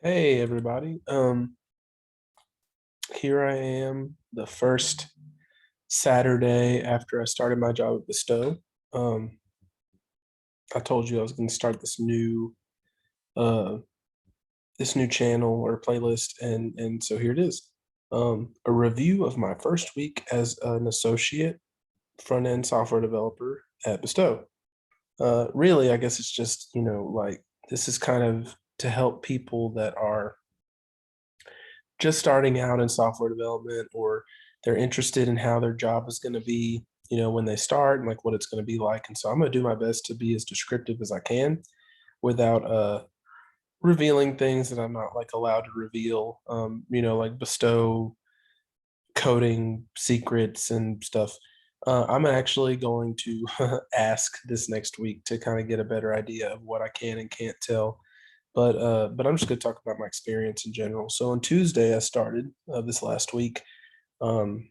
Hey everybody. Here I am, the first Saturday after I started my job at Bestow. Um, I told you I was going to start uh this new channel or playlist, and so here it is. A review of my first week as an associate front end software developer at Bestow. Really, I guess it's just, like this is kind of to help people that are just starting out in software development, or they're interested in how their job is going to be, when they start, and like what it's going to be like. And so I'm going to do my best to be as descriptive as I can without revealing things that I'm not like allowed to reveal, like bestow coding secrets and stuff. I'm actually going to ask this next week to kind of get a better idea of what I can and can't tell, but I'm just going to talk about my experience in general. So on Tuesday, I started this last week, um,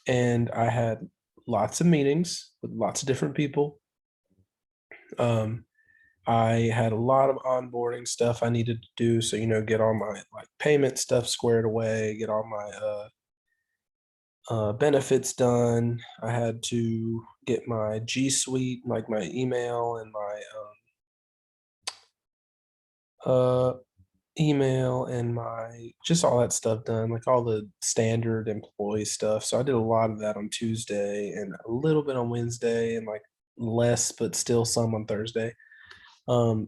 and I had lots of meetings with lots of different people. Um, I had a lot of onboarding stuff I needed to do, so get all my like payment stuff squared away, get all my benefits done. I had to get my G Suite, like my email and my uh, email and my just all that stuff done, like all the standard employee stuff. So I did a lot of that on Tuesday and a little bit on Wednesday and like less, but still some on Thursday.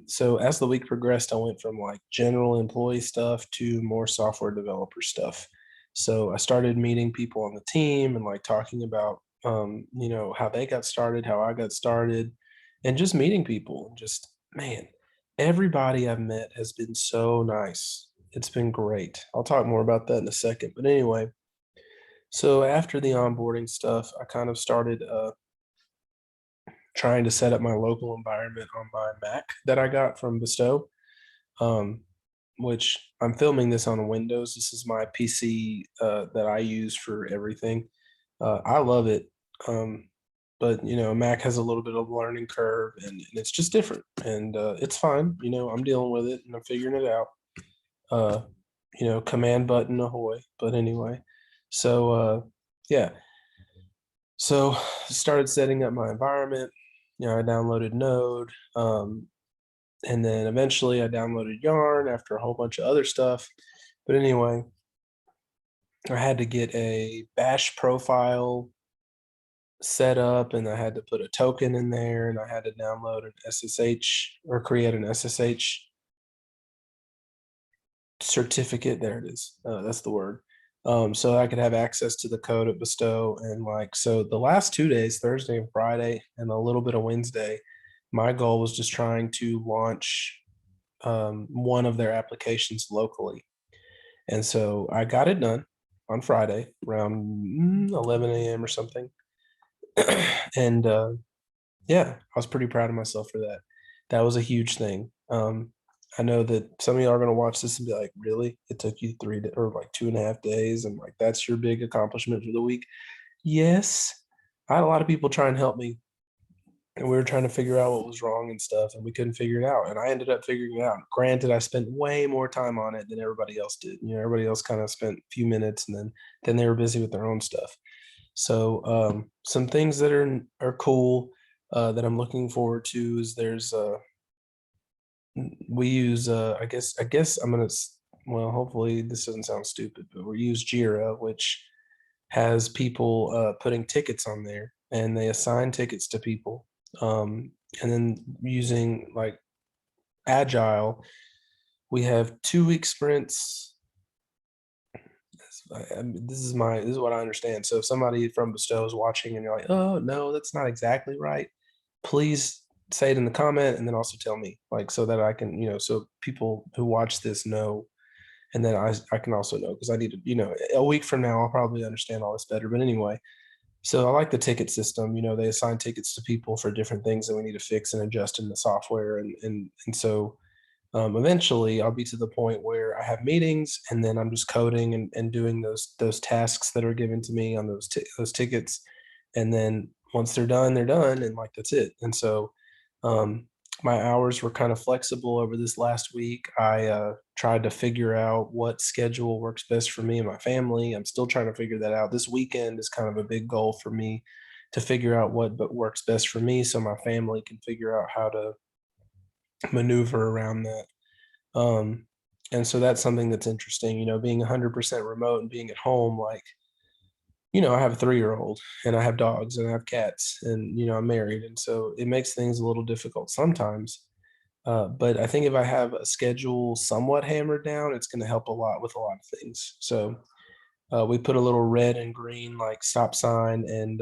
So as the week progressed, I went from like general employee stuff to more software developer stuff. So I started meeting people on the team and like talking about, how they got started, how I got started, and just meeting people. And just, man, everybody I've met has been so nice. It's been great. I'll talk more about that in a second. But anyway, so after the onboarding stuff, I kind of started trying to set up my local environment on my Mac that I got from Bestow, um, which I'm filming this on Windows. This is my PC that I use for everything. I love it. Um, but Mac has a little bit of a learning curve, and it's just different, and it's fine. I'm dealing with it and I'm figuring it out. Uh, command button ahoy. But anyway, so yeah, so started setting up my environment. I downloaded Node, and then eventually I downloaded Yarn after a whole bunch of other stuff. But anyway, I had to get a Bash profile set up, and I had to put a token in there, and I had to download an SSH or create an SSH certificate. There it is. That's the word. So I could have access to the code at Bestow. And like, so the last 2 days, Thursday and Friday, and a little bit of Wednesday, my goal was just trying to launch one of their applications locally. And so I got it done on Friday around 11 a.m. or something. And yeah, I was pretty proud of myself for that. That was a huge thing. I know that some of y'all are going to watch this and be like, really? It took you or like 2.5 days, and like that's your big accomplishment for the week? Yes. I had a lot of people try and help me, and we were trying to figure out what was wrong and stuff, and we couldn't figure it out. And I ended up figuring it out. Granted, I spent way more time on it than everybody else did. Everybody else kind of spent a few minutes, and then they were busy with their own stuff. So some things that are cool that I'm looking forward to is there's we use I guess well, hopefully this doesn't sound stupid, but we use Jira, which has people putting tickets on there, and they assign tickets to people. And then using like Agile, we have 2 week sprints. This is what I understand. So if somebody from Bestow is watching and you're like, oh no, that's not exactly right, please say it in the comment, and then also tell me, like, so that I can, so people who watch this know, and then I can also know, because I need to, a week from now I'll probably understand all this better. But anyway, so I like the ticket system. They assign tickets to people for different things that we need to fix and adjust in the software, and so eventually I'll be to the point where I have meetings, and then I'm just coding and doing those tasks that are given to me on those tickets, and then once they're done, and like that's it. And so my hours were kind of flexible over this last week. I tried to figure out what schedule works best for me and my family. I'm still trying to figure that out. This weekend is kind of a big goal for me to figure out what but works best for me so my family can figure out how to maneuver around that. Um, and so that's something that's interesting, being 100% remote and being at home, like, I have a 3-year-old and I have dogs and I have cats and, I'm married. And so it makes things a little difficult sometimes. But I think if I have a schedule somewhat hammered down, it's going to help a lot with a lot of things. So we put a little red and green like stop sign and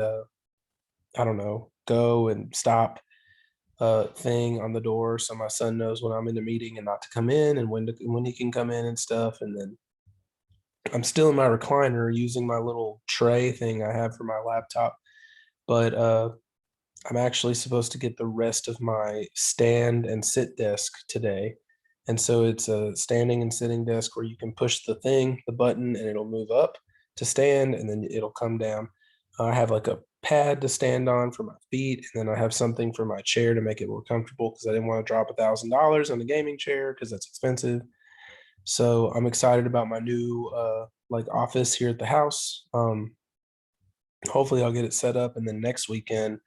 I don't know, go and stop thing on the door, so my son knows when I'm in the meeting and not to come in, and when he can come in and stuff. And then I'm still in my recliner using my little tray thing I have for my laptop, but I'm actually supposed to get the rest of my stand and sit desk today. And so it's a standing and sitting desk where you can push the button, and it'll move up to stand and then it'll come down. I have like a pad to stand on for my feet, and then I have something for my chair to make it more comfortable because I didn't want to drop $1,000 on the gaming chair because that's expensive. So I'm excited about my new like office here at the house. Hopefully I'll get it set up, and then next weekend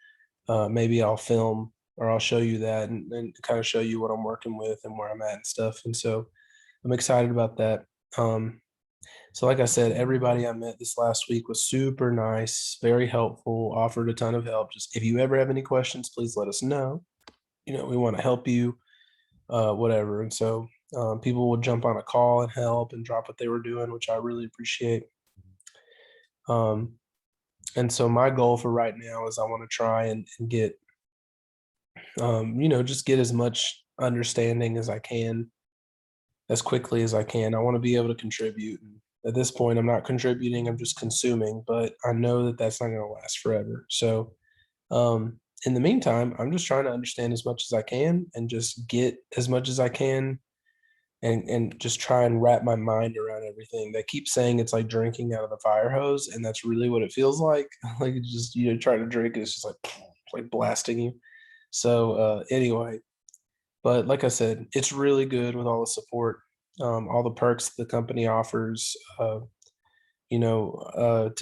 maybe I'll film or I'll show you that and kind of show you what I'm working with and where I'm at and stuff. And so I'm excited about that. Um, so like I said, everybody I met this last week was super nice, very helpful, offered a ton of help. Just if you ever have any questions, please let us know. We want to help you, whatever. And so people would jump on a call and help and drop what they were doing, which I really appreciate. Um, and so my goal for right now is I want to try and get just get as much understanding as I can as quickly as I can. I want to be able to contribute. And at this point, I'm not contributing, I'm just consuming, but I know that that's not going to last forever. So, in the meantime, I'm just trying to understand as much as I can and just get as much as I can and just try and wrap my mind around everything. They keep saying it's like drinking out of the fire hose, and that's really what it feels like. Like it's just try to drink, it's just like blasting you. So anyway, but like I said, it's really good with all the support, all the perks the company offers. To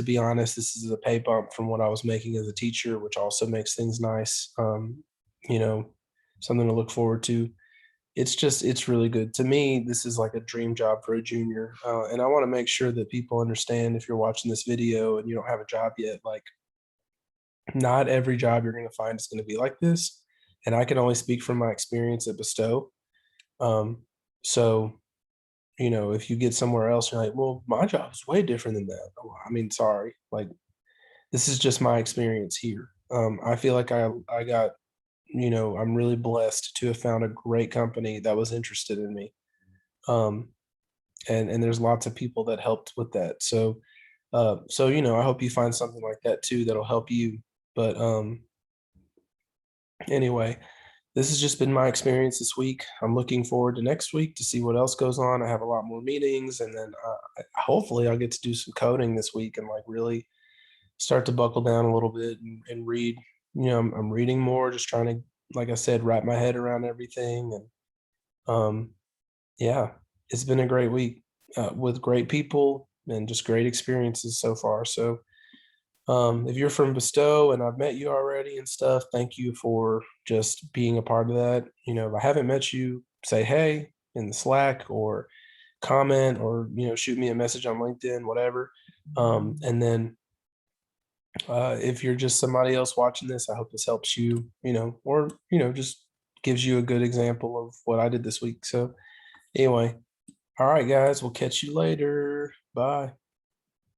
be honest, this is a pay bump from what I was making as a teacher, which also makes things nice. You know, something to look forward to. It's really good. To me, this is like a dream job for a junior. And I want to make sure that people understand, if you're watching this video and you don't have a job yet, like not every job you're going to find is going to be like this. And I can only speak from my experience at Bestow. Um, so, if you get somewhere else, you're like, well, my job is way different than that. Oh, I mean, sorry. Like, this is just my experience here. I feel like I got, I'm really blessed to have found a great company that was interested in me. Um, and there's lots of people that helped with that. So I hope you find something like that too that'll help you. But anyway, this has just been my experience this week. I'm looking forward to next week to see what else goes on. I have a lot more meetings, and then hopefully I'll get to do some coding this week and like really start to buckle down a little bit and read. I'm reading more, just trying to, like I said, wrap my head around everything. And yeah, it's been a great week with great people and just great experiences so far. So if you're from Bestow and I've met you already and stuff, thank you for just being a part of that. If I haven't met you, say hey in the Slack or comment or shoot me a message on LinkedIn, whatever. And then if you're just somebody else watching this, I hope this helps you, or just gives you a good example of what I did this week. So anyway, all right, guys, we'll catch you later. Bye.